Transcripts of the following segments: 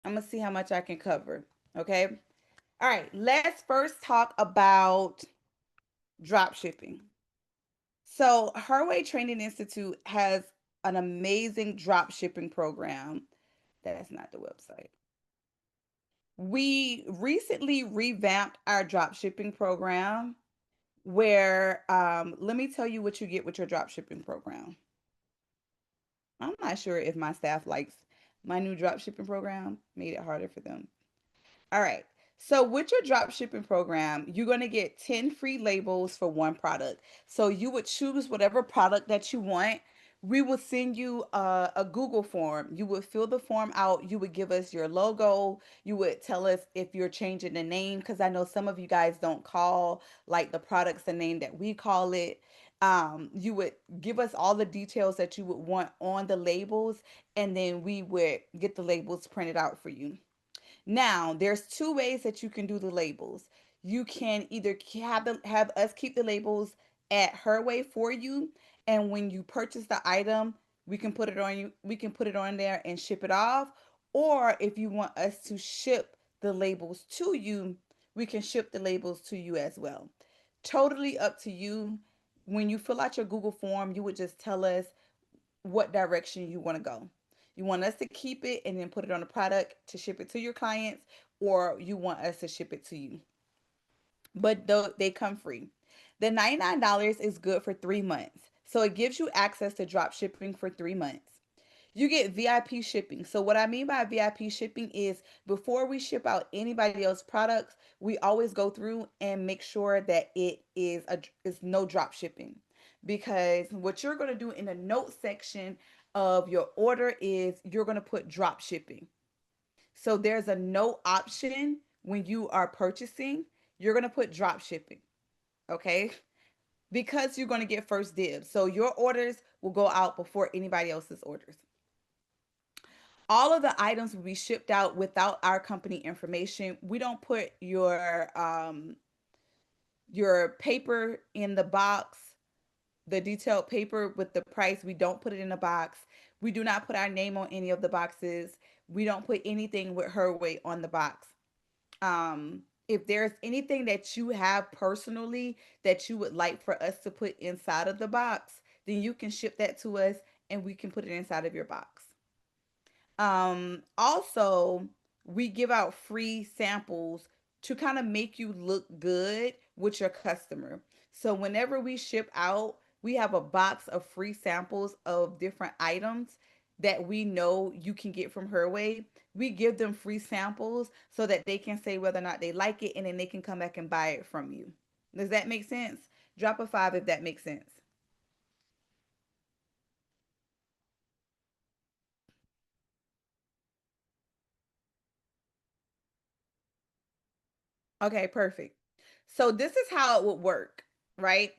I'm gonna see how much I can cover. Okay. All right. Let's first talk about drop shipping. So, Herway Training Institute has an amazing drop shipping program. That's not the website. We recently revamped our drop shipping program where let me tell you what you get with your drop shipping program. I'm not sure if my staff likes my new drop shipping program, made it harder for them. All right. So with your drop shipping program, you're going to get 10 free labels for one product. So you would choose whatever product that you want. We will send you a Google form. You would fill the form out. You would give us your logo. You would tell us if you're changing the name, because I know some of you guys don't call like the products the name that we call it. You would give us all the details that you would want on the labels, and then we would get the labels printed out for you. Now, there's two ways that you can do the labels. You can either have us keep the labels at Herway for you, and when you purchase the item, we can put it on you. We can put it on there and ship it off. Or if you want us to ship the labels to you, we can ship the labels to you as well. Totally up to you. When you fill out your Google form, you would just tell us what direction you want to go. You want us to keep it and then put it on the product to ship it to your clients, or you want us to ship it to you. But they come free. The $99 is good for 3 months. So it gives you access to drop shipping for 3 months. You get VIP shipping. So what I mean by VIP shipping is before we ship out anybody else's products, we always go through and make sure that is no drop shipping. Because what you're going to do in the note section of your order is you're going to put drop shipping. So there's a no option when you are purchasing, you're going to put drop shipping, okay? Because you're going to get first dibs. So your orders will go out before anybody else's orders. All of the items will be shipped out without our company information. We don't put your paper in the box, the detailed paper with the price. We don't put it in a box. We do not put our name on any of the boxes. We don't put anything with her weight on the box. If there's anything that you have personally that you would like for us to put inside of the box, then you can ship that to us and we can put it inside of your box. Also, we give out free samples to kind of make you look good with your customer. So whenever we ship out, we have a box of free samples of different items that we know you can get from Herway. We give them free samples so that they can say whether or not they like it, and then they can come back and buy it from you. Does that make sense? Drop a five if that makes sense. Okay, perfect. So this is how it would work, right?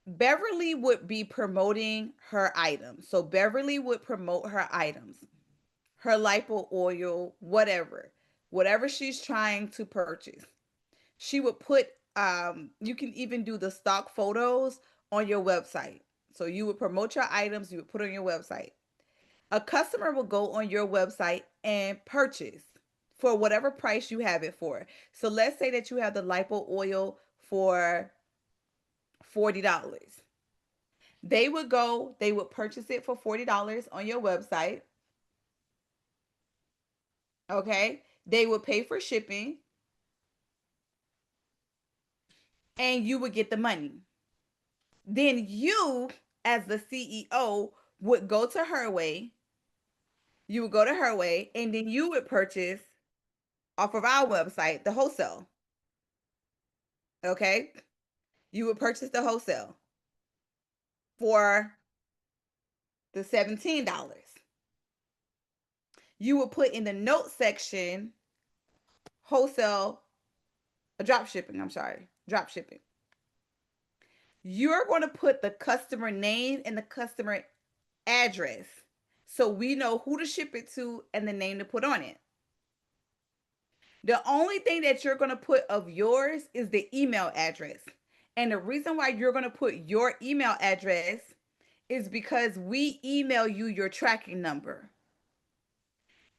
Beverly would be promoting her items. So Beverly would promote her items, her lipo oil, whatever she's trying to purchase. She would put you can even do the stock photos on your website. So you would promote your items, you would put on your website. A customer will go on your website and purchase for whatever price you have it for. So let's say that you have the lipo oil for $40. They would purchase it for $40 on your website. Okay. They would pay for shipping and you would get the money. Then you, as the CEO, would go to Herway. You would go to Herway and then you would purchase off of our website the wholesale. Okay. You would purchase the wholesale for the $17. You would put in the note section wholesale drop shipping. I'm sorry, drop shipping. You're going to put the customer name and the customer address so we know who to ship it to and the name to put on it. The only thing that you're going to put of yours is the email address. And the reason why you're going to put your email address is because we email you your tracking number.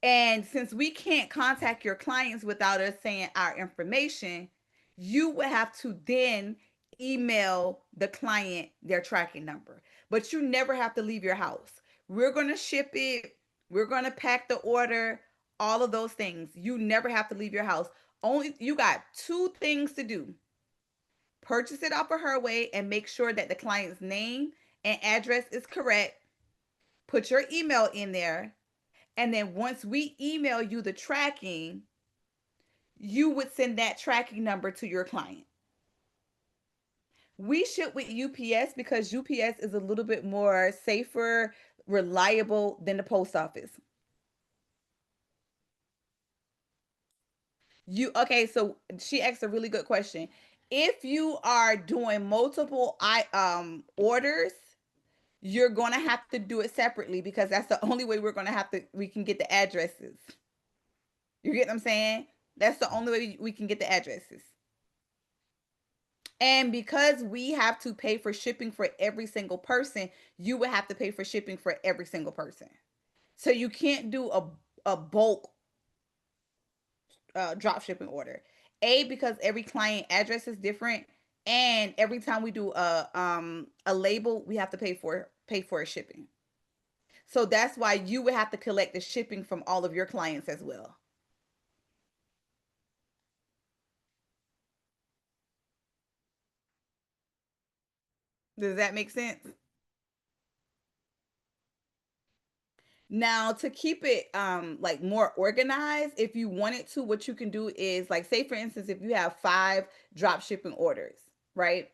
And since we can't contact your clients without us saying our information, you would have to then email the client their tracking number. But you never have to leave your house. We're going to ship it, we're going to pack the order, all of those things. You never have to leave your house. Only you got two things to do: purchase it off of Herway and make sure that the client's name and address is correct. Put your email in there. And then once we email you the tracking, you would send that tracking number to your client. We ship with UPS because UPS is a little bit more safer, reliable than the post office. You okay, so she asked a really good question. If you are doing multiple orders, you're going to have to do it separately because that's the only way we can get the addresses. You get what I'm saying? That's the only way we can get the addresses. And because we have to pay for shipping for every single person, you would have to pay for shipping for every single person. So you can't do a bulk drop shipping order. Because every client address is different, and every time we do a label, we have to pay for a shipping. So that's why you would have to collect the shipping from all of your clients as well. Does that make sense? Now, to keep it like more organized, if you wanted to, what you can do is, like, say for instance, if you have 5 drop shipping orders, right?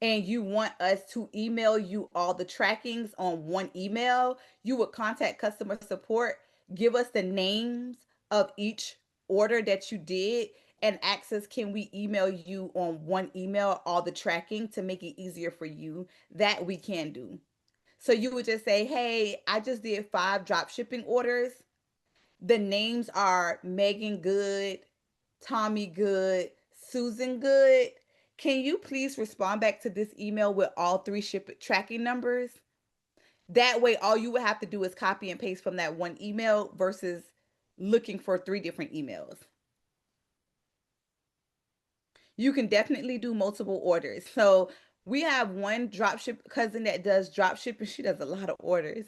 And you want us to email you all the trackings on one email, you would contact customer support, give us the names of each order that you did, and ask us, can we email you on one email all the tracking to make it easier for you? That we can do. So you would just say, hey, I just did 5 drop shipping orders. The names are Megan Good, Tommy Good, Susan Good. Can you please respond back to this email with all 3 ship tracking numbers? That way, all you would have to do is copy and paste from that one email versus looking for 3 different emails. You can definitely do multiple orders. So we have one dropship cousin that does drop shipping. She does a lot of orders.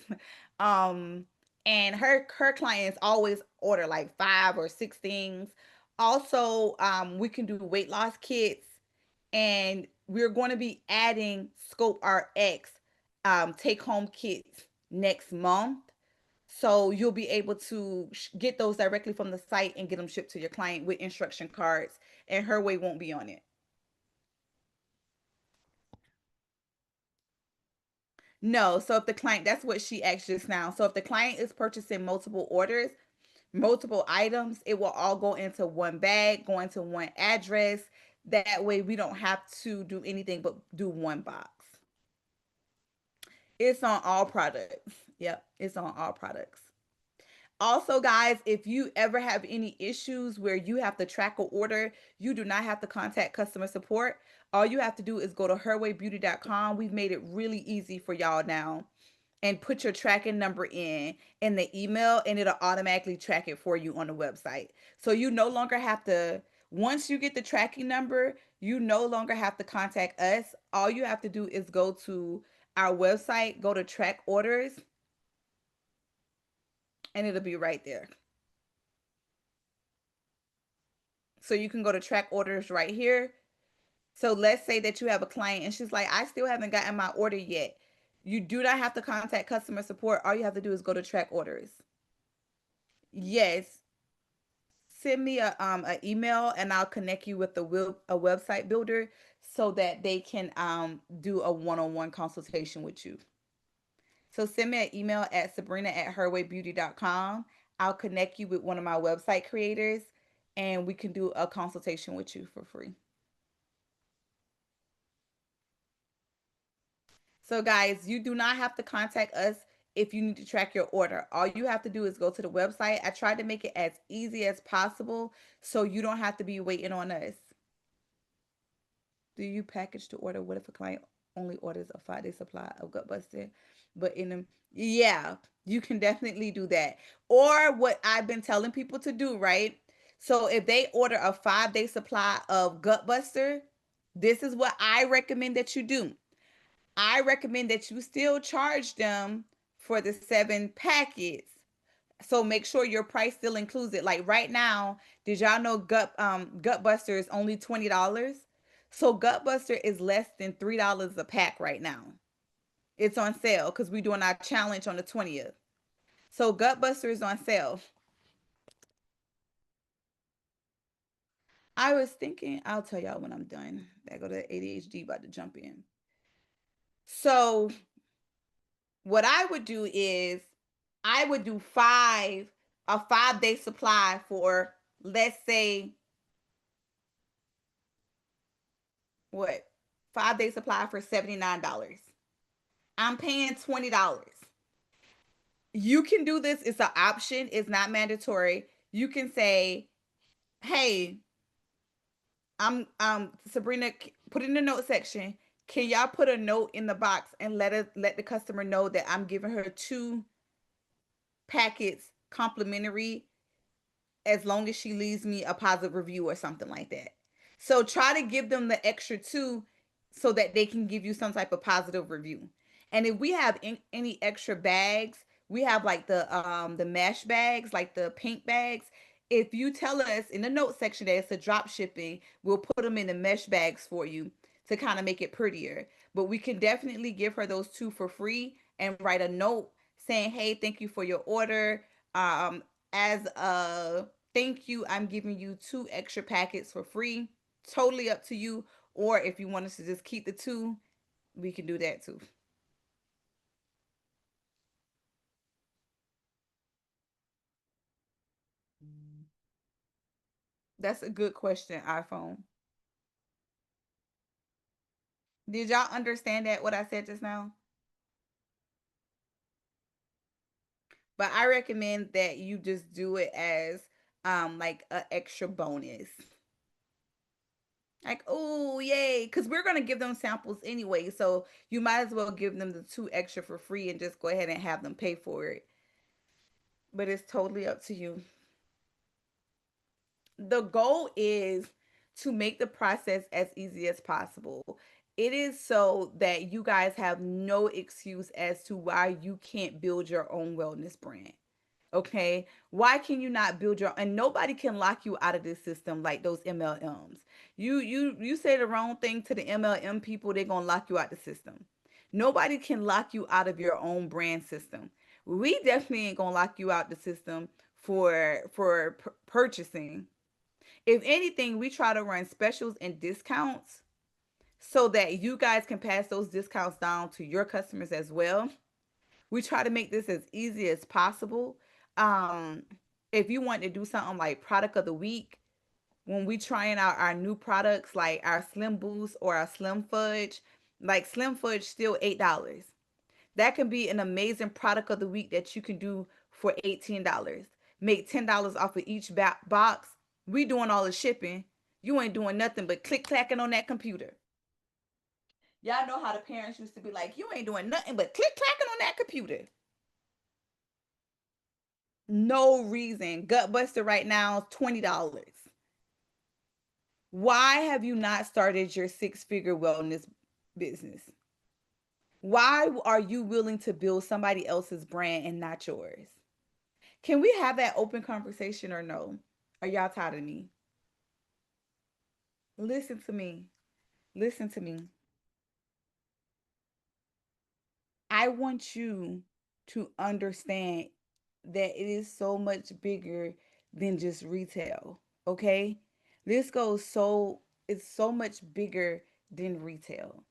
Um, and her clients always order like 5 or 6 things. Also, we can do weight loss kits, and we're going to be adding Scope RX take home kits next month. So you'll be able to get those directly from the site and get them shipped to your client with instruction cards, and her way won't be on it. No, so if the client, that's what she asked just now. So if the client is purchasing multiple orders, multiple items, it will all go into one bag, go into one address. That way we don't have to do anything but do one box. It's on all products. Yep, it's on all products. Also, guys, if you ever have any issues where you have to track or order, you do not have to contact customer support. All you have to do is go to herwaybeauty.com. We've made it really easy for y'all now, and put your tracking number in the email, and it'll automatically track it for you on the website. So you no longer have to, once you get the tracking number, you no longer have to contact us. All you have to do is go to our website, go to track orders, and it'll be right there. So you can go to track orders right here. So let's say that you have a client and she's like, I still haven't gotten my order yet. You do not have to contact customer support. All you have to do is go to track orders. Yes. Send me a email, and I'll connect you with a website builder so that they can do a one-on-one consultation with you. So send me an email at sabrina@herwaybeauty.com. I'll connect you with one of my website creators, and we can do a consultation with you for free. So, guys, you do not have to contact us if you need to track your order. All you have to do is go to the website. I tried to make it as easy as possible so you don't have to be waiting on us. Do you package to order? What if a client? only orders a 5 day supply of gut busting. But in them, yeah, you can definitely do that. Or what I've been telling people to do, right? So if they order a 5 day supply of gut buster, this is what I recommend that you do. I recommend that you still charge them for the 7 packets. So make sure your price still includes it. Like right now, did y'all know Gut Buster is only $20? So Gut Buster is less than $3 a pack right now. It's on sale because we're doing our challenge on the 20th. So Gut Buster is on sale. I was thinking, I'll tell y'all when I'm done. That go to ADHD about to jump in. So what I would do is I would do a 5 day supply for, let's say, what, 5 day supply for $79. I'm paying $20. You can do this. It's an option. It's not mandatory. You can say, "Hey, I'm Sabrina. Put in the note section. Can y'all put a note in the box and let the customer know that I'm giving her 2 packets complimentary as long as she leaves me a positive review or something like that." So try to give them the extra 2 so that they can give you some type of positive review. And if we have any extra bags, we have like the mesh bags, like the pink bags. If you tell us in the note section that it's a drop shipping, we'll put them in the mesh bags for you to kind of make it prettier. But we can definitely give her those 2 for free and write a note saying, "Hey, thank you for your order. Um, as a thank you, I'm giving you 2 extra packets for free." Totally up to you. Or if you want us to just keep the 2, we can do that too. That's a good question, iPhone. Did y'all understand that what I said just now? But I recommend that you just do it as like an extra bonus. Like, oh yay, because we're gonna give them samples anyway, so you might as well give them the 2 extra for free and just go ahead and have them pay for it. But it's totally up to you. The goal is to make the process as easy as possible. It is so that you guys have no excuse as to why you can't build your own wellness brand. Okay? Why can you not build your, and nobody can lock you out of this system like those MLMs. You say the wrong thing to the MLM people, they're going to lock you out the system. Nobody can lock you out of your own brand system. We definitely ain't going to lock you out the system for purchasing. If anything, we try to run specials and discounts so that you guys can pass those discounts down to your customers as well. We try to make this as easy as possible. Um, if you want to do something like product of the week, when we trying out our new products like our Slim Boost or our Slim Fudge, like Slim Fudge still $8. That can be an amazing product of the week that you can do for $18. Make $10 off of each box. We doing all the shipping. You ain't doing nothing but click clacking on that computer. Y'all know how the parents used to be like, you ain't doing nothing but click clacking on that computer. No reason. Gutbuster right now is $20. Why have you not started your 6 figure wellness business? Why are you willing to build somebody else's brand and not yours? Can we have that open conversation or no? Are y'all tired of me? Listen to me. Listen to me. I want you to understand that it is so much bigger than just retail. Okay? This goes so, it's so much bigger than retail.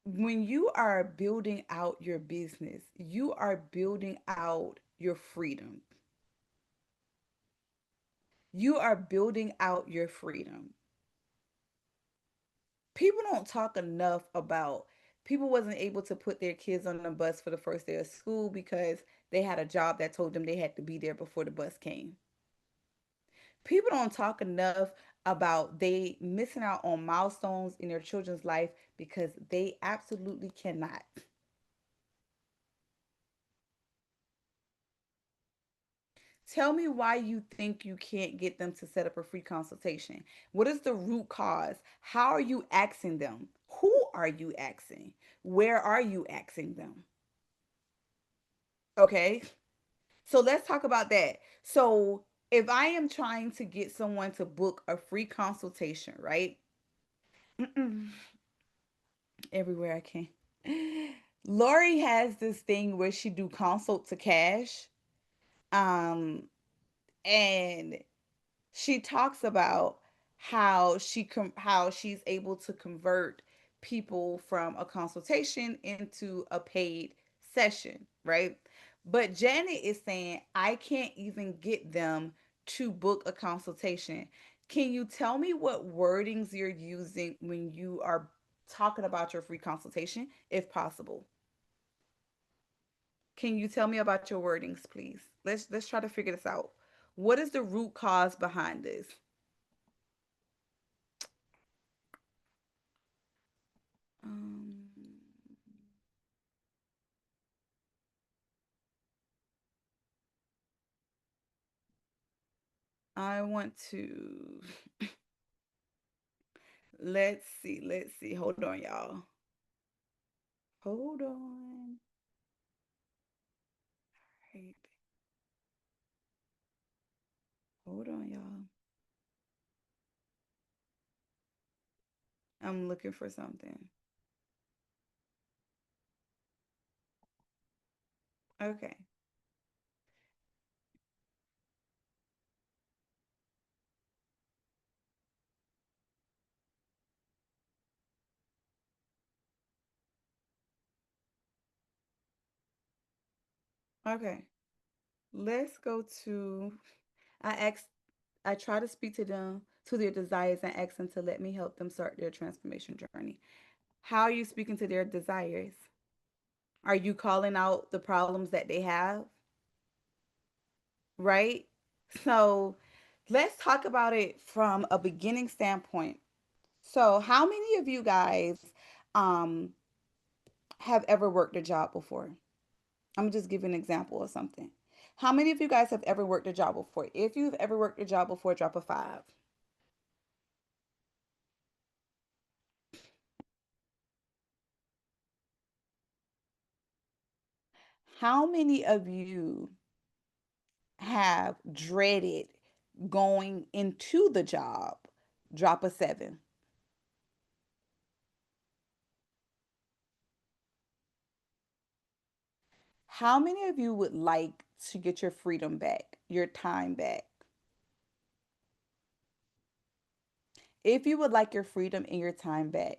When you are building out your business, you are building out your freedom. You are building out your freedom. People don't talk enough about, people wasn't able to put their kids on the bus for the first day of school because they had a job that told them they had to be there before the bus came. People don't talk enough about they missing out on milestones in their children's life because they absolutely cannot. Tell me why you think you can't get them to set up a free consultation. What is the root cause? How are you asking them? Who are you asking? Where are you asking them? Okay. So let's talk about that. So if I am trying to get someone to book a free consultation, right? Mm-mm. Everywhere I can. Lori has this thing where she do consult to cash. Um, and she talks about how she's able to convert people from a consultation into a paid session, right? But Janet is saying I can't even get them to book a consultation. Can you tell me what wordings you're using when you are talking about your free consultation, if possible? Can you tell me about your wordings, please? Let's try to figure this out. What is the root cause behind this? Um, I want to let's see. Hold on, y'all. Hold on. Right. Hold on, y'all. I'm looking for something. Okay. Okay. Let's go to I asked I try to speak to them to their desires and ask them to let me help them start their transformation journey. How are you speaking to their desires? Are you calling out the problems that they have? Right? So let's talk about it from a beginning standpoint. So, how many of you guys um, have ever worked a job before? I'm just giving an example of something. How many of you guys have ever worked a job before? If you've ever worked a job before, drop a five. How many of you have dreaded going into the job? Drop a seven. How many of you would like to get your freedom back, your time back? If you would like your freedom and your time back,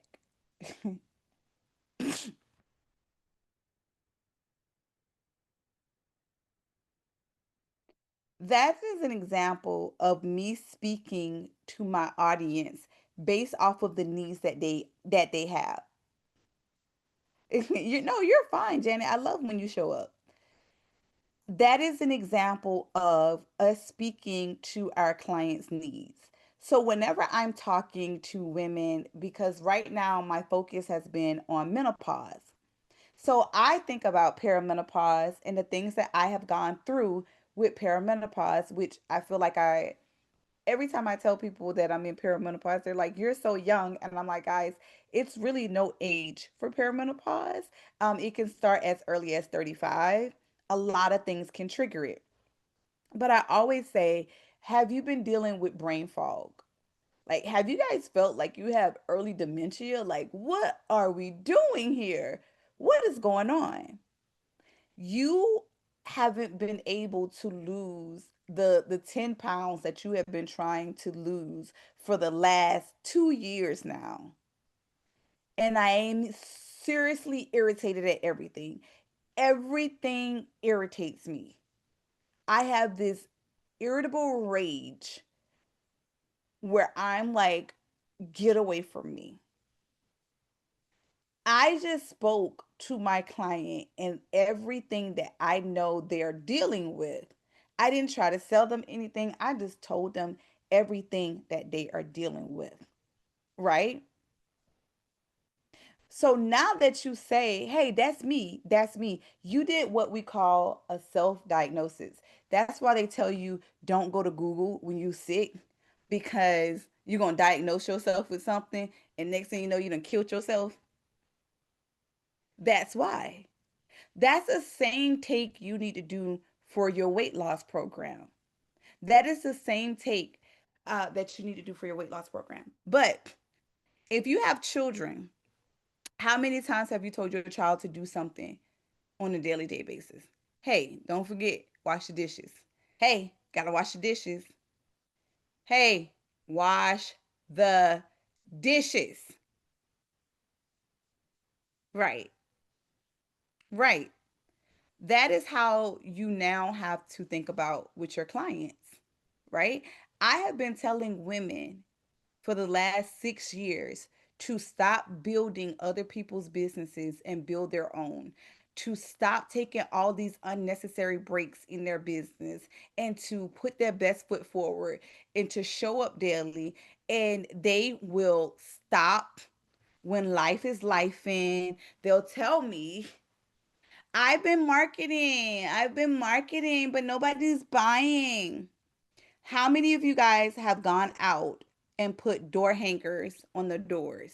that is an example of me speaking to my audience based off of the needs that they have. You know, you're fine, Janet. I love when you show up. That is an example of us speaking to our clients' needs. So whenever I'm talking to women, because right now my focus has been on menopause. So I think about perimenopause and the things that I have gone through with perimenopause, which I feel like every time I tell people that I'm in perimenopause, they're like, "You're so young," and I'm like, "Guys, it's really no age for perimenopause. It can start as early as 35. A lot of things can trigger it, but I always say, have you been dealing with brain fog? Like, have you guys felt like you have early dementia? Like, what are we doing here? What is going on? You haven't been able to lose the 10 pounds that you have been trying to lose for the last 2 years now. And I am seriously irritated at everything. Everything irritates me. I have this irritable rage where I'm like, get away from me. I just spoke to my client and everything that I know they're dealing with. I didn't try to sell them anything. I just told them everything that they are dealing with, right? So now that you say, hey, that's me, you did what we call a self diagnosis. That's why they tell you don't go to Google when you're sick because you're going to diagnose yourself with something and next thing you know, you done killed yourself. That's why. That's the same take you need to do for your weight loss program. That is the same take that you need to do for your weight loss program. But if you have children, how many times have you told your child to do something on a daily day basis? Hey, don't forget, wash the dishes. Hey, gotta wash the dishes. Hey, wash the dishes. Right, right. That is how you now have to think about with your clients, right? I have been telling women for the last 6 years to stop building other people's businesses and build their own, to stop taking all these unnecessary breaks in their business and to put their best foot forward and to show up daily. And they will stop when life is life in. They'll tell me, I've been marketing, but nobody's buying. How many of you guys have gone out and put door hangers on the doors?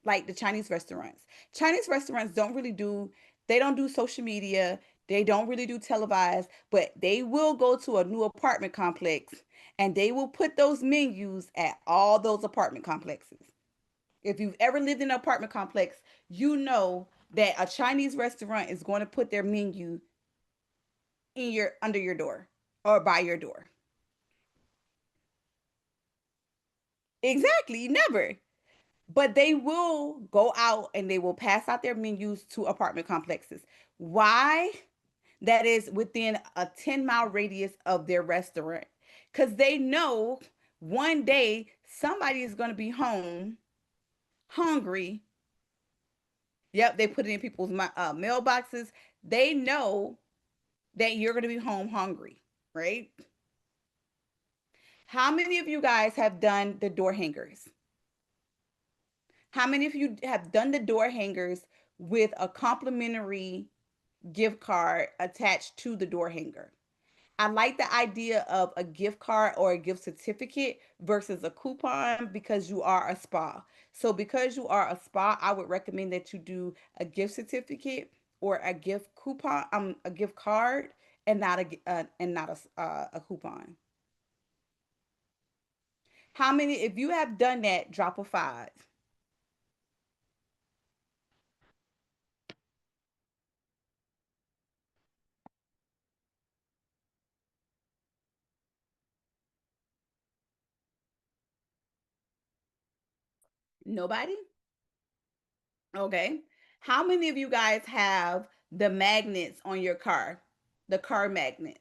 Like the Chinese restaurants. Chinese restaurants they don't do social media. They don't really do televised, but they will go to a new apartment complex and they will put those menus at all those apartment complexes. If you've ever lived in an apartment complex, you know that a Chinese restaurant is going to put their menu in your under your door or by your door. Exactly, never. But they will go out and they will pass out their menus to apartment complexes. Why? That is within a 10-mile radius of their restaurant. Because they know one day somebody is going to be home hungry. Yep, they put it in people's mailboxes. They know that you're going to be home hungry, right? How many of you guys have done the door hangers? How many of you have done the door hangers with a complimentary gift card attached to the door hanger? I like the idea of a gift card or a gift certificate versus a coupon because you are a spa. So because you are a spa, I would recommend that you do a gift certificate or a gift coupon, a gift card, and not a coupon. How many? If you have done that, drop a five. Nobody. Okay. How many of you guys have the magnets on your car? The car magnets.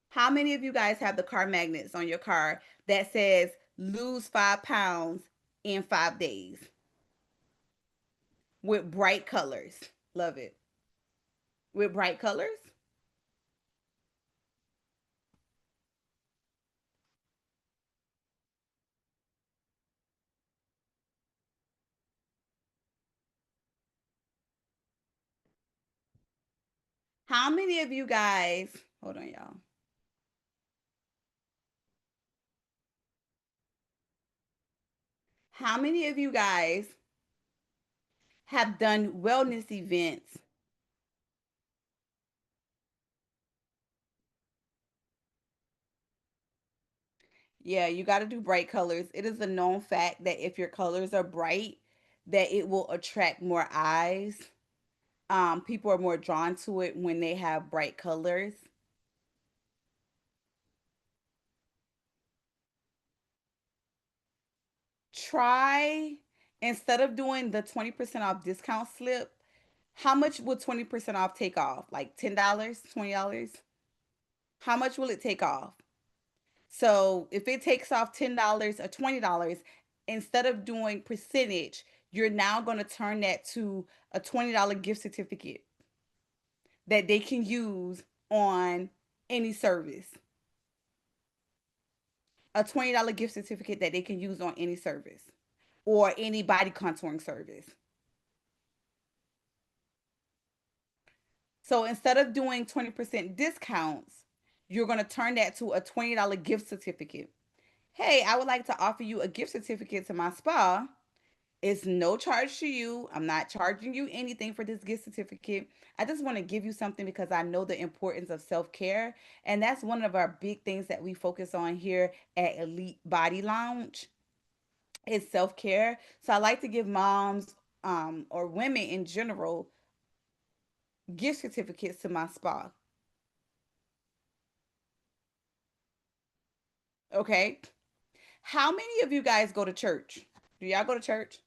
How many of you guys have the car magnets on your car that says lose 5 pounds in 5 days with bright colors? Love it. With bright colors. How many of you guys, hold on, y'all. How many of you guys have done wellness events? Yeah, you got to do bright colors. It is a known fact that if your colors are bright, that it will attract more eyes. People are more drawn to it when they have bright colors. Try instead of doing the 20% off discount slip, how much would 20% off take off? Like $10, $20? How much will it take off? So if it takes off $10 or $20, instead of doing percentage, you're now going to turn that to a $20 gift certificate that they can use on any service. a $20 gift certificate that they can use on any service or any body contouring service. So instead of doing 20% discounts, you're going to turn that to a $20 gift certificate. Hey, I would like to offer you a gift certificate to my spa. It's no charge to you. I'm not charging you anything for this gift certificate. I just want to give you something because I know the importance of self care. And that's one of our big things that we focus on here at Elite Body Lounge is self care. So I like to give moms or women in general gift certificates to my spa. Okay. How many of you guys go to church? Do y'all go to church?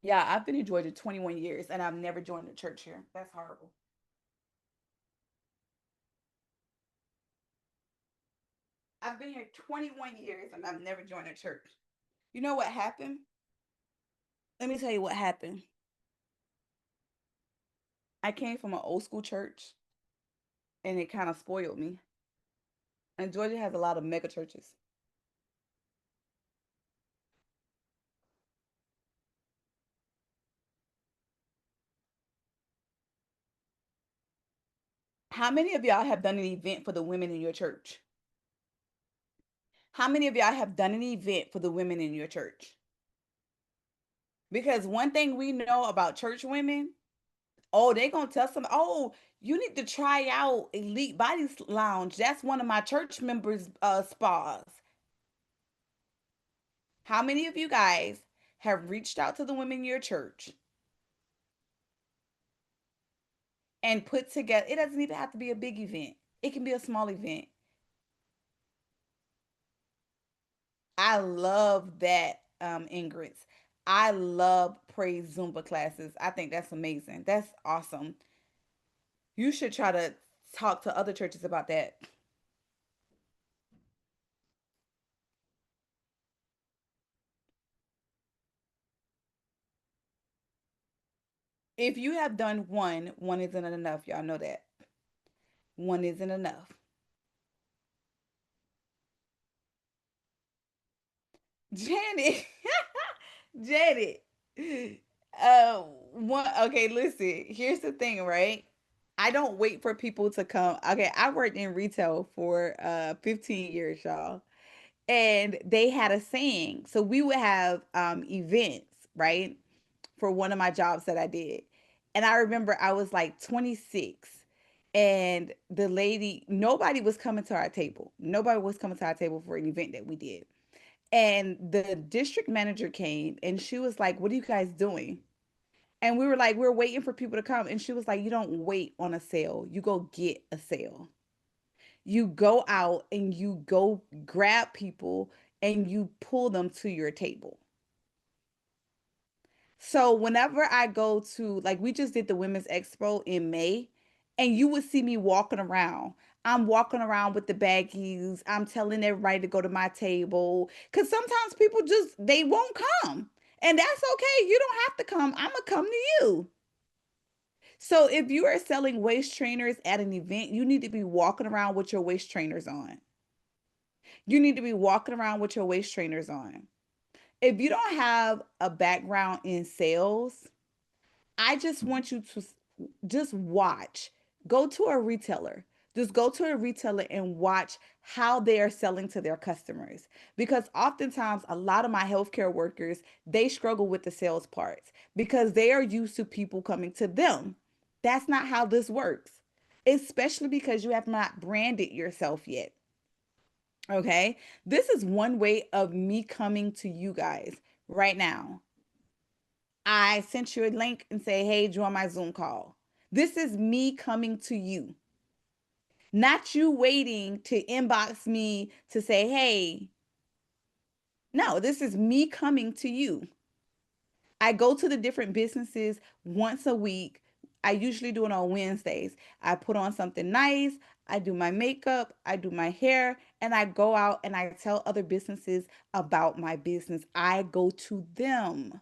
Yeah, I've been in Georgia 21 years and I've never joined a church here. That's horrible. I've been here 21 years and I've never joined a church. You know what happened? Let me tell you what happened. I came from an old school church and it kind of spoiled me. And Georgia has a lot of mega churches. How many of y'all have done an event for the women in your church? How many of y'all have done an event for the women in your church? Because one thing we know about church women, oh, they gonna tell some, oh, you need to try out Elite Body Lounge. That's one of my church members' spas. How many of you guys have reached out to the women in your church and put together? It doesn't even have to be a big event. It can be a small event. I love that, Ingrid. I love praise Zumba classes. I think that's amazing. That's awesome. You should try to talk to other churches about that. If you have done one, one isn't enough. Y'all know that. One isn't enough. Janet, Janet. One. Okay, listen. Here's the thing, right? I don't wait for people to come. Okay, I worked in retail for 15 years, y'all. And they had a saying. So we would have events, right? For one of my jobs that I did. And I remember I was like 26 and the lady, nobody was coming to our table. Nobody was coming to our table for an event that we did. And the district manager came and she was like, "What are you guys doing?" And we were like, "We're waiting for people to come." And she was like, "You don't wait on a sale, you go get a sale. You go out and you go grab people and you pull them to your table." So whenever I go to, like, we just did the Women's Expo in May, and you would see me walking around. I'm walking around with the baggies. I'm telling everybody to go to my table. Cause sometimes people just they won't come. And that's okay. You don't have to come. I'm gonna come to you. So if you are selling waist trainers at an event, you need to be walking around with your waist trainers on. You need to be walking around with your waist trainers on. If you don't have a background in sales, I just want you to just watch. Go to a retailer. Just go to a retailer and watch how they are selling to their customers. Because oftentimes, a lot of my healthcare workers, they struggle with the sales parts because they are used to people coming to them. That's not how this works, especially because you have not branded yourself yet. Okay. This is one way of me coming to you guys right now. I sent you a link and say, "Hey, join my Zoom call." This is me coming to you, not you waiting to inbox me to say, "Hey." No, this is me coming to you. I go to the different businesses once a week. I usually do it on Wednesdays. I put on something nice. I do my makeup, I do my hair, and I go out and I tell other businesses about my business. I go to them.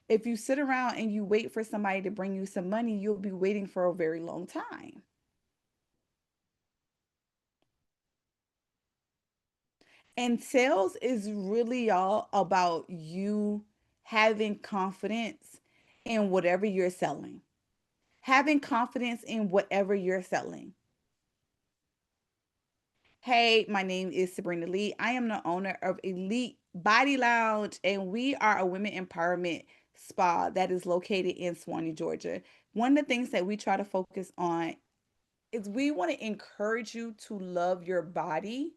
If you sit around and you wait for somebody to bring you some money, you'll be waiting for a very long time. And sales is really all about you having confidence in whatever you're selling. Having confidence in whatever you're selling. Hey, my name is Sabrina Lee. I am the owner of Elite Body Lounge, and we are a women empowerment spa that is located in Swanee, Georgia. One of the things that we try to focus on is we want to encourage you to love your body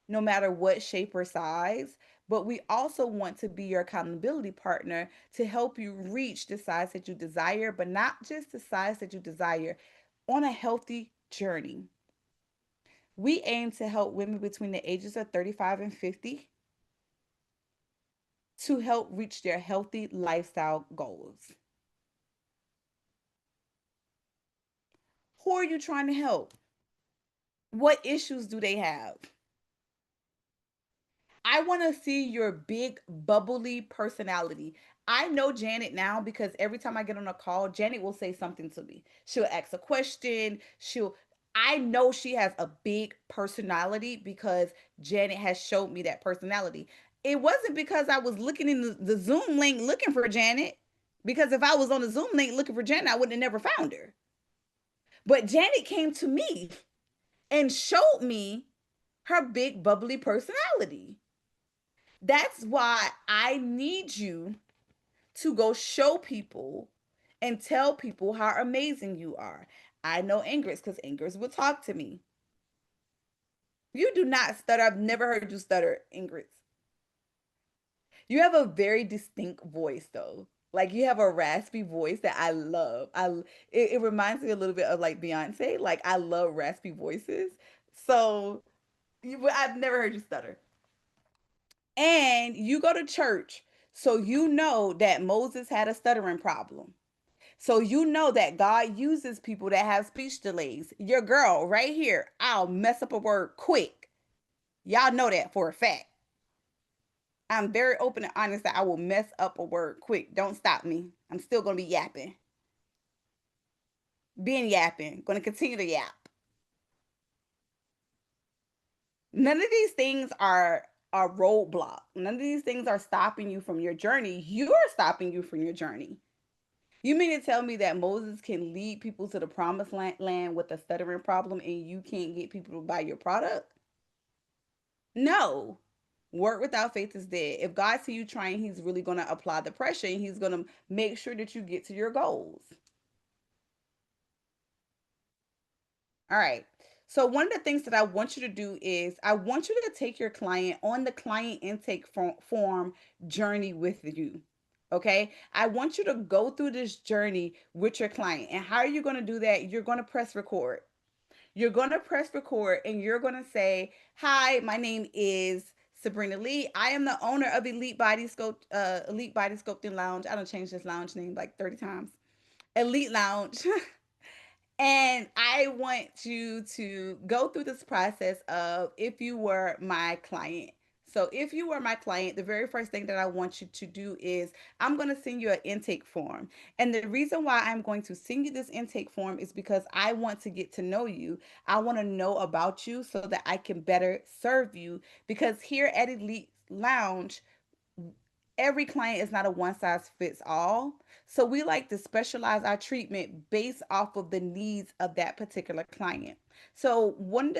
no matter what shape or size. But we also want to be your accountability partner to help you reach the size that you desire, but not just the size that you desire, on a healthy journey. We aim to help women between the ages of 35 and 50 to help reach their healthy lifestyle goals. Who are you trying to help? What issues do they have? I want to see your big, bubbly personality. I know Janet now because every time I get on a call, Janet will say something to me. She'll ask a question. I know she has a big personality because Janet has showed me that personality. It wasn't because I was looking in the Zoom link looking for Janet, because if I was on the Zoom link looking for Janet, I would have never found her. But Janet came to me and showed me her big, bubbly personality. That's why I need you to go show people and tell people how amazing you are. I know Ingrid because Ingrid will talk to me. You do not stutter. I've never heard you stutter, Ingrid. You have a very distinct voice, though. Like you have a raspy voice that I love. It reminds me a little bit of like Beyonce. Like I love raspy voices. So I've never heard you stutter. And you go to church, so you know that Moses had a stuttering problem. So you know that God uses people that have speech delays. Your girl right here, I'll mess up a word quick. Y'all know that for a fact. I'm very open and honest that I will mess up a word quick. Don't stop me. I'm still going to be yapping. Being yapping. Going to continue to yap. None of these things are a roadblock. None of these things are stopping you from your journey. You're stopping you from your journey. You mean to tell me that Moses can lead people to the promised land with a stuttering problem and you can't get people to buy your product? No. Work without faith is dead. If God see you trying, he's really going to apply the pressure and he's going to make sure that you get to your goals. All right. So one of the things that I want you to do is I want you to take your client on the client intake form journey with you. Okay. I want you to go through this journey with your client. And how are you going to do that? You're going to press record. You're going to press record and you're going to say, "Hi, my name is Sabrina Lee. I am the owner of Elite Body Sculpting Lounge. I don't change this lounge name like 30 times. Elite Lounge." And I want you to go through this process of if you were my client. So, if you were my client, the very first thing that I want you to do is I'm going to send you an intake form. And the reason why I'm going to send you this intake form is because I want to get to know you. I want to know about you so that I can better serve you. Because here at Elite Lounge, every client is not a one size fits all. So we like to specialize our treatment based off of the needs of that particular client. So when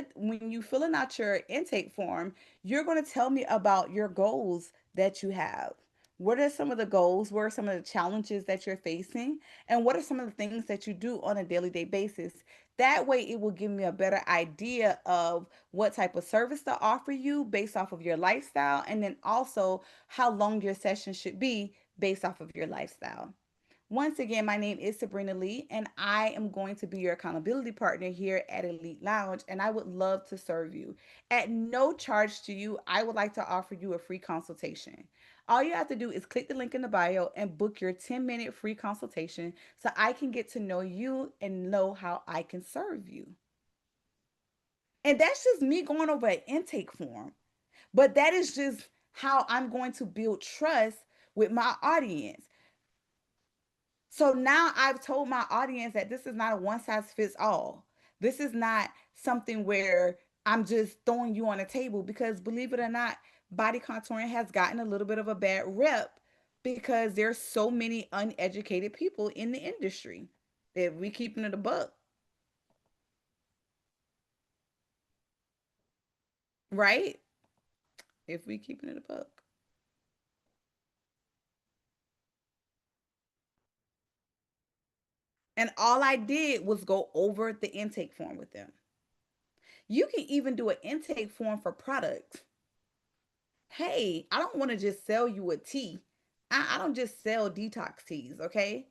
you filling out your intake form, you're going to tell me about your goals that you have. What are some of the goals? What are some of the challenges that you're facing? And what are some of the things that you do on a daily day basis? That way, it will give me a better idea of what type of service to offer you based off of your lifestyle, and then also how long your session should be based off of your lifestyle. Once again, my name is Sabrina Lee, and I am going to be your accountability partner here at Elite Lounge, and I would love to serve you. At no charge to you, I would like to offer you a free consultation. All you have to do is click the link in the bio and book your 10-minute free consultation so I can get to know you and know how I can serve you. And that's just me going over an intake form. But that is just how I'm going to build trust with my audience. So now I've told my audience that this is not a one size fits all. This is not something where I'm just throwing you on the table because believe it or not, body contouring has gotten a little bit of a bad rep because there's so many uneducated people in the industry. If we keeping it a buck, right? If we keeping it a buck. And all I did was go over the intake form with them. You can even do an intake form for products. Hey, I don't want to just sell you a tea. I don't just sell detox teas, okay?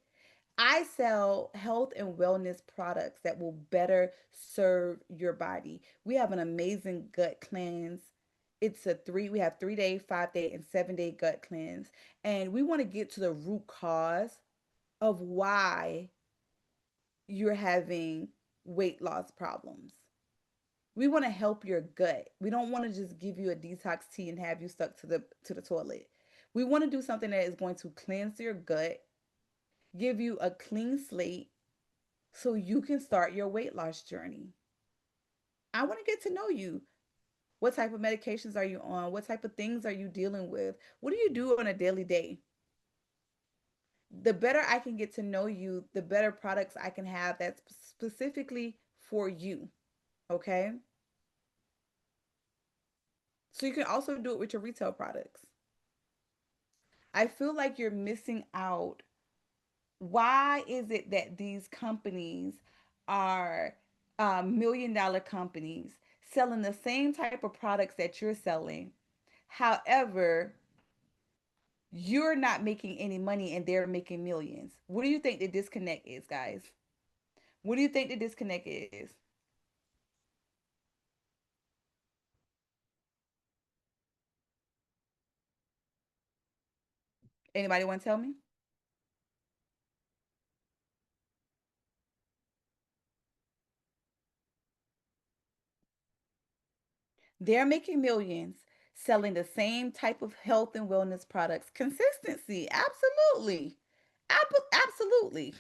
I sell health and wellness products that will better serve your body. We have an amazing gut cleanse. We have 3 day, 5 day, and 7 day gut cleanse. And we want to get to the root cause of why you're having weight loss problems. We want to help your gut. We don't want to just give you a detox tea and have you stuck to the toilet. We want to do something that is going to cleanse your gut, give you a clean slate so you can start your weight loss journey. I want to get to know you. What type of medications are you on? What type of things are you dealing with? What do you do on a daily day? The better I can get to know you, the better products I can have that's specifically for you. Okay? So you can also do it with your retail products. I feel like you're missing out. Why is it that these companies are $1 million companies selling the same type of products that you're selling? However, you're not making any money and they're making millions. What do you think the disconnect is, guys? What do you think the disconnect is? Anybody want to tell me? They're making millions selling the same type of health and wellness products. Consistency, absolutely. Absolutely.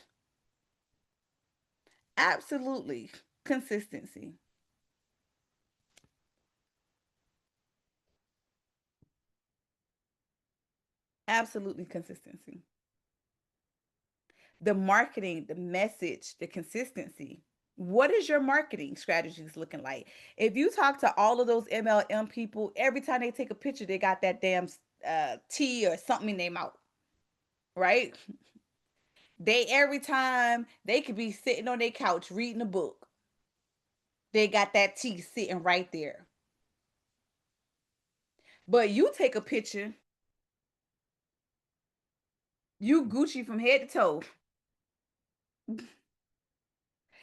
Absolutely. Consistency. Absolutely consistency. The marketing, the message, the consistency. What is your marketing strategies looking like? If you talk to all of those MLM people, every time they take a picture, they got that damn tea or something in their mouth, right? They every time they could be sitting on their couch reading a book, they got that tea sitting right there. But you take a picture, you Gucci from head to toe.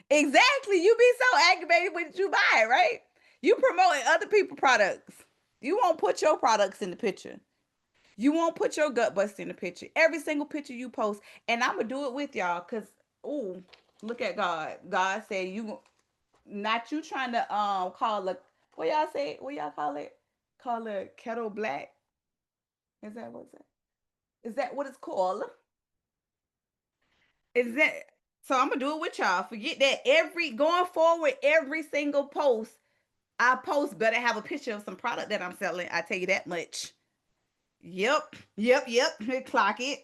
Exactly. You be so aggravated when you buy it, right? You promoting other people products. You won't put your products in the picture. You won't put your gut bust in the picture. Every single picture you post, and I'm gonna do it with y'all, cause oh, look at God. God said you not you trying to call a what y'all say? What y'all call it? Call it kettle black. Is that what's that? Is that what it's called? Is that so? I'm gonna do it with y'all. Forget that. Every going forward, every single post I post better have a picture of some product that I'm selling. I tell you that much. Yep. Clock it.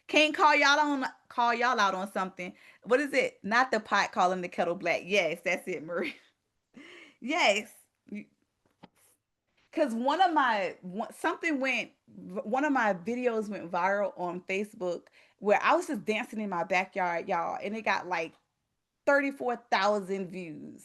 Can't call y'all out on something. What is it? Not the pot calling the kettle black. Yes, that's it, Marie. Yes. Cause one of my videos went viral on Facebook where I was just dancing in my backyard, y'all, and it got like 34,000 views.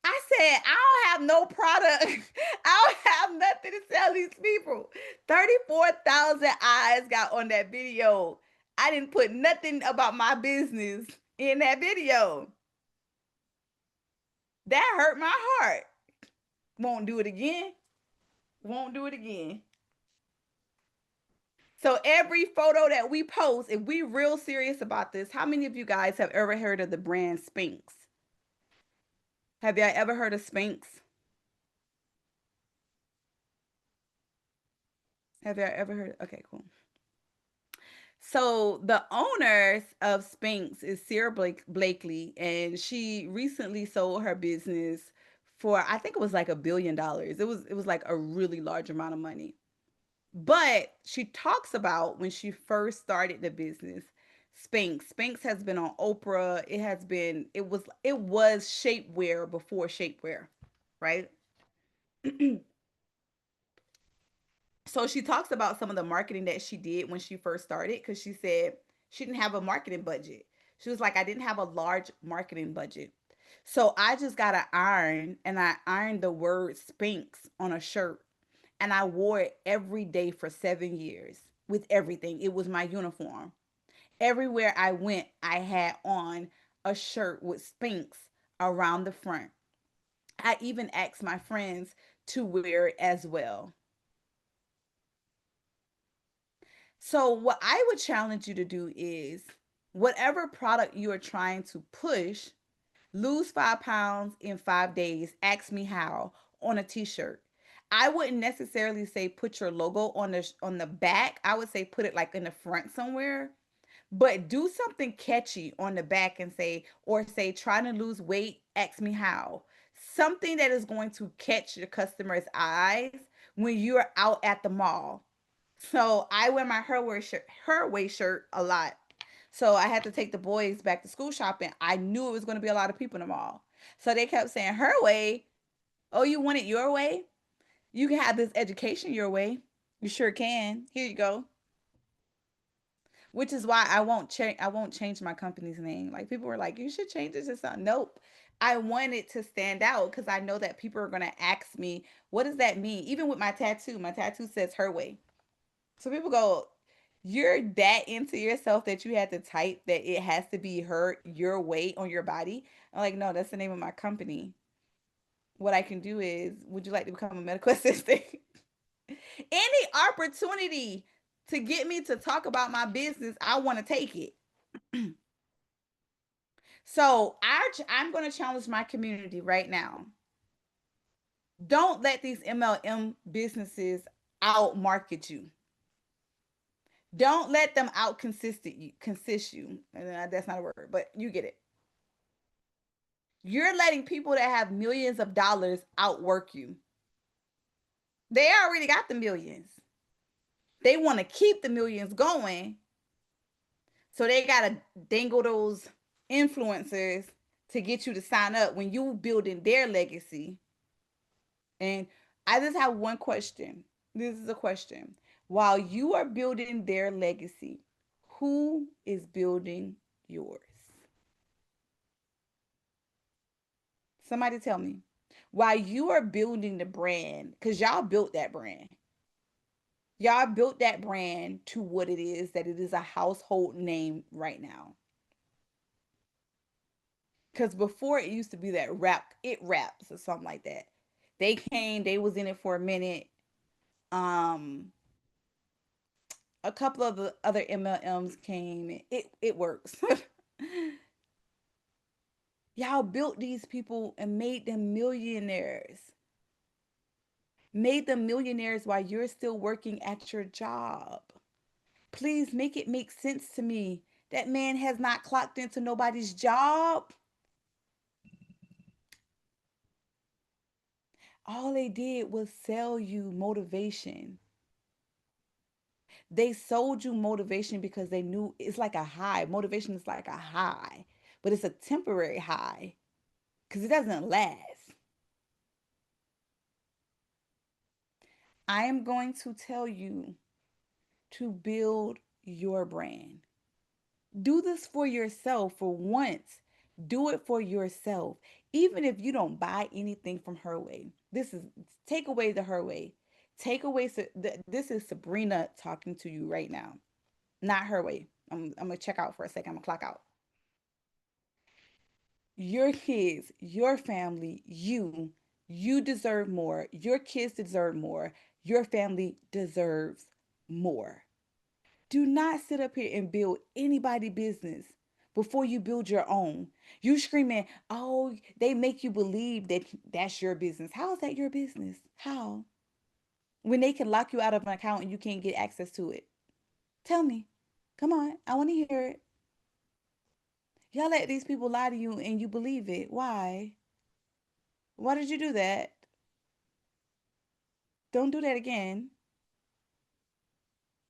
I said, I don't have no product. I don't have nothing to sell these people. 34,000 eyes got on that video. I didn't put nothing about my business in that video. That hurt my heart. Won't do it again. Won't do it again. So every photo that we post, if we real serious about this, how many of you guys have ever heard of the brand Spanx? Have y'all ever heard of Spanx? Have y'all ever heard? Okay, cool. So the owner of Spanx is Sarah Blakely, and she recently sold her business for, I think it was like $1 billion. It was like a really large amount of money. But she talks about when she first started the business, Spanx. Spanx has been on Oprah. It was shapewear before shapewear, right? So she talks about some of the marketing that she did when she first started, because she said she didn't have a marketing budget. She was like, I didn't have a large marketing budget. So I just got an iron, and I ironed the word Spanx on a shirt, and I wore it every day for 7 years with everything. It was my uniform. Everywhere I went, I had on a shirt with Spanx around the front. I even asked my friends to wear it as well. So, what I would challenge you to do is whatever product you are trying to push, lose 5 pounds in 5 days, ask me how, on a t-shirt. I wouldn't necessarily say put your logo on the back. I would say put it like in the front somewhere, but do something catchy on the back and say, or say, trying to lose weight, ask me how. Something that is going to catch the customer's eyes when you're out at the mall. So I wear my Herway shirt a lot. So I had to take the boys back to school shopping. I knew it was going to be a lot of people in the mall. So they kept saying, Herway, oh, you want it your way? You can have this education your way. You sure can. Here you go. Which is why I won't change my company's name. Like, people were like, you should change it to something. Nope. I want it to stand out because I know that people are gonna ask me, what does that mean? Even with my tattoo. My tattoo says her way. So people go, you're that into yourself that you had to type that it has to be her your way on your body. I'm like, no, that's the name of my company. What I can do is, would you like to become a medical assistant? Any opportunity to get me to talk about my business, I want to take it. So I'm going to challenge my community right now. Don't let these MLM businesses out market you. Don't let them out consist you. That's not a word, but you get it. You're letting people that have millions of dollars outwork you. They already got the millions. They want to keep the millions going, so they gotta dangle those influencers to get you to sign up when you building their legacy. And I just have one question. This is a question. While you are building their legacy, who is building yours? Somebody tell me. While you are building the brand, because y'all built that brand. Y'all built that brand to what it is, that it is a household name right now. Because before it used to be that raps or something like that. They came, they was in it for a minute. Um, a couple of the other MLMs came. It works. Y'all built these people and made them millionaires. Made them millionaires while you're still working at your job. Please make it make sense to me. That man has not clocked into nobody's job. All they did was sell you motivation. They sold you motivation because they knew it's like a high. Motivation is like a high, but it's a temporary high because it doesn't last. I am going to tell you to build your brand. Do this for yourself for once. Do it for yourself. Even if you don't buy anything from Herway. This is take away the Herway. Take away this is Sabrina talking to you right now. Not Herway. I'm gonna check out for a second. I'm gonna clock out. Your kids, your family, you deserve more. Your kids deserve more. Your family deserves more. Do not sit up here and build anybody business before you build your own. You screaming, oh, they make you believe that that's your business. How is that your business? How? When they can lock you out of an account and you can't get access to it. Tell me. Come on, I want to hear it. Y'all let these people lie to you and you believe it. Why? Why did you do that? Don't do that again.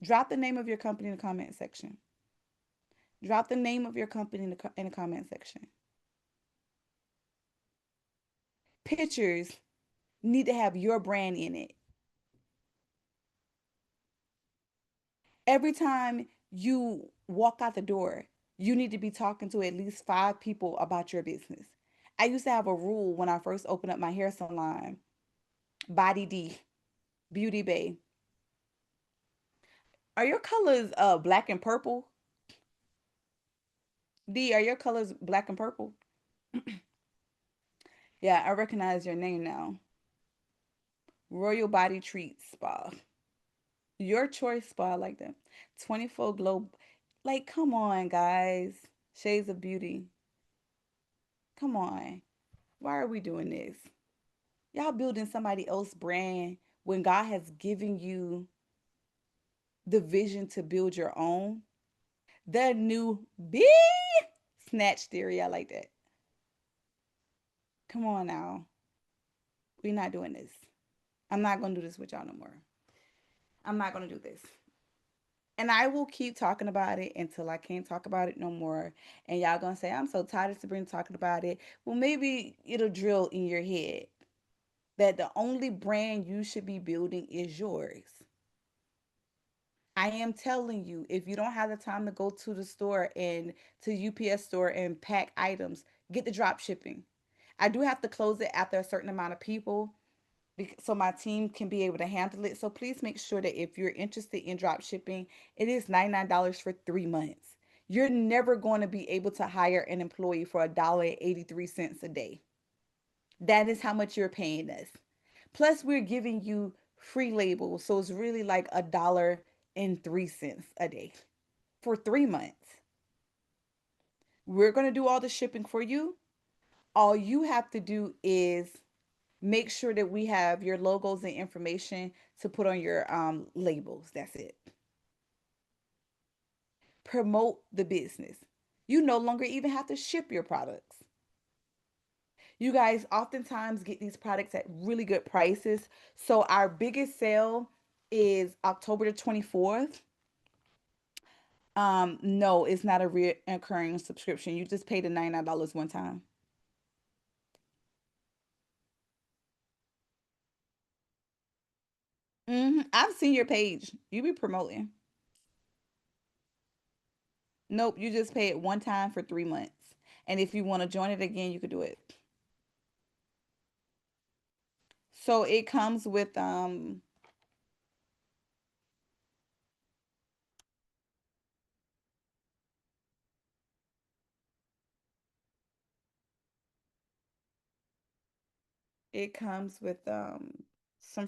Drop the name of your company in the comment section. Drop the name of your company in the comment section. Pictures need to have your brand in it. Every time you walk out the door, you need to be talking to at least 5 people about your business. I used to have a rule when I first opened up my hair salon, Body D, Beauty Bay. Are your colors black and purple? D, are your colors black and purple? Yeah, I recognize your name now. Royal Body Treat Spa. Your choice spa, I like that. 24 Glow. Like, come on, guys. Shades of Beauty. Come on. Why are we doing this? Y'all building somebody else's brand when God has given you the vision to build your own. The new big snatch theory. I like that. Come on now. We're not doing this. I'm not going to do this with y'all no more. I'm not going to do this. And I will keep talking about it until I can't talk about it no more. And y'all gonna say, I'm so tired of Sabrina talking about it. Well, maybe it'll drill in your head that the only brand you should be building is yours. I am telling you, if you don't have the time to go to the store and to UPS store and pack items, get the drop shipping. I do have to close it after a certain amount of people so my team can be able to handle it. So please make sure that if you're interested in drop shipping, it is $99 for 3 months. You're never going to be able to hire an employee for $1.83 a day. That is how much you're paying us. Plus, we're giving you free labels. So it's really like $1.03 a day for 3 months. We're going to do all the shipping for you. All you have to do is make sure that we have your logos and information to put on your labels. That's it. Promote the business. You no longer even have to ship your products. You guys oftentimes get these products at really good prices. So our biggest sale is October the 24th. No, it's not a recurring subscription. You just pay the $99 one time. I've seen your page. You be promoting. Nope, you just pay it one time for 3 months. And if you want to join it again, you could do it. So it comes with some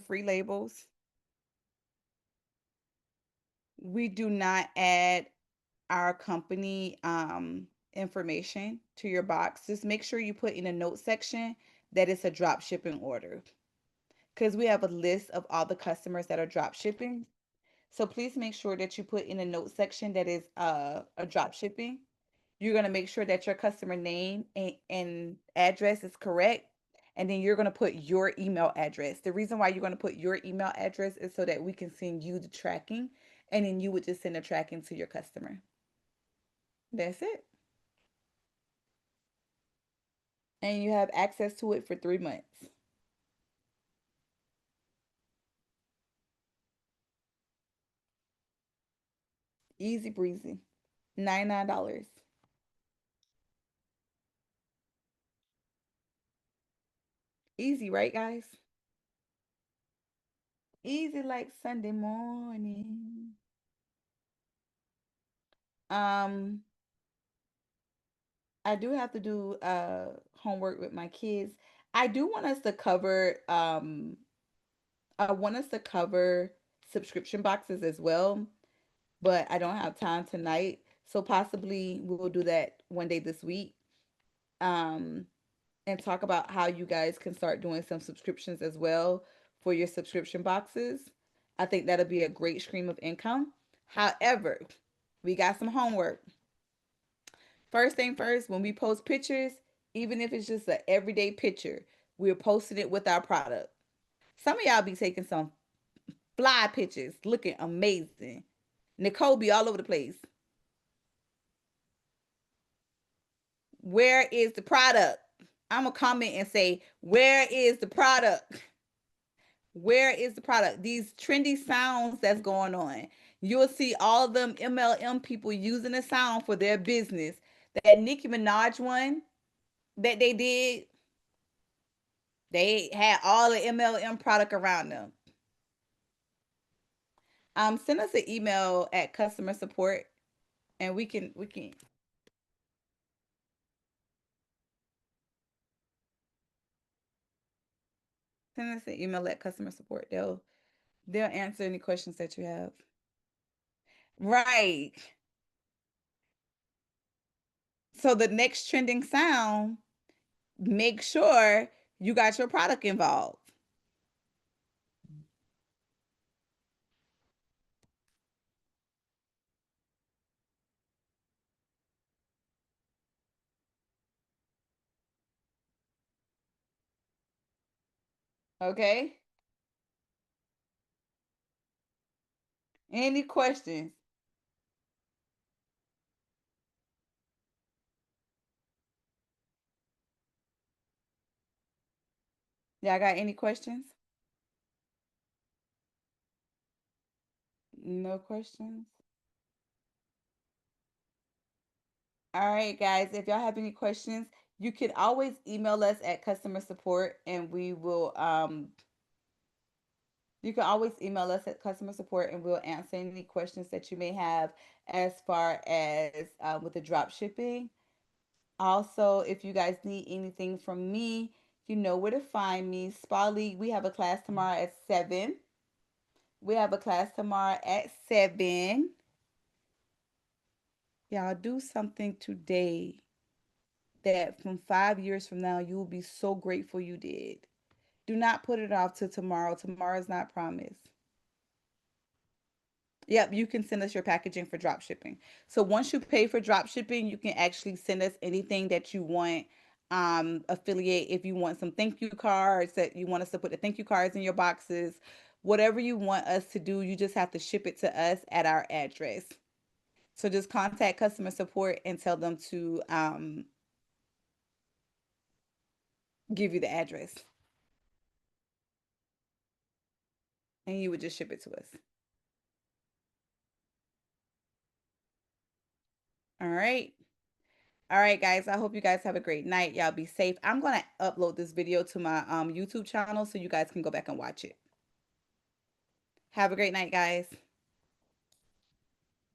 free labels. We do not add our company information to your box. Just make sure you put in a note section that it's a drop shipping order because we have a list of all the customers that are drop shipping. So please make sure that you put in a note section that is a drop shipping. You're going to make sure that your customer name and address is correct. And then you're going to put your email address. The reason why you're going to put your email address is so that we can send you the tracking. And then you would just send the tracking to your customer. That's it. And you have access to it for 3 months. Easy breezy. $99. Easy, right, guys? Easy like Sunday morning. Um, I do have to do homework with my kids. I do want us to cover I want us to cover subscription boxes as well, but I don't have time tonight. So possibly we will do that one day this week. Um and talk about how you guys can start doing some subscriptions as well for your subscription boxes. I think that'll be a great stream of income. However, We got some homework. First thing first, when we post pictures, even if it's just an everyday picture, we're posting it with our product. Some of y'all be taking some fly pictures, looking amazing. Nicole be all over the place. Where is the product? I'm gonna comment and say, where is the product? Where is the product? These trendy sounds that's going on. You'll see all of them MLM people using the sound for their business. That Nicki Minaj one that they did, they had all the MLM product around them. Send us an email at customer support, and we can send us an email at customer support. They'll answer any questions that you have. Right. So the next trending sound, make sure you got your product involved. Okay. Any questions? Y'all got any questions? No questions? All right, guys. If y'all have any questions, you can always email us at customer support, and we will you can always email us at customer support, and we'll answer any questions that you may have as far as with the drop shipping. Also, if you guys need anything from me, you know where to find me. Spa League, we have a class tomorrow at 7. We have a class tomorrow at 7. Y'all do something today that from 5 years from now, you will be so grateful you did. Do not put it off till tomorrow. Tomorrow's not promised. Yep, you can send us your packaging for drop shipping. So once you pay for drop shipping, you can actually send us anything that you want. Affiliate if you want some thank you cards that you want us to put the thank you cards in your boxes. Whatever you want us to do, you just have to ship it to us at our address. So just contact customer support and tell them to give you the address, and you would just ship it to us. All right. All right, guys. I hope you guys have a great night. Y'all be safe. I'm gonna upload this video to my YouTube channel so you guys can go back and watch it. Have a great night, guys.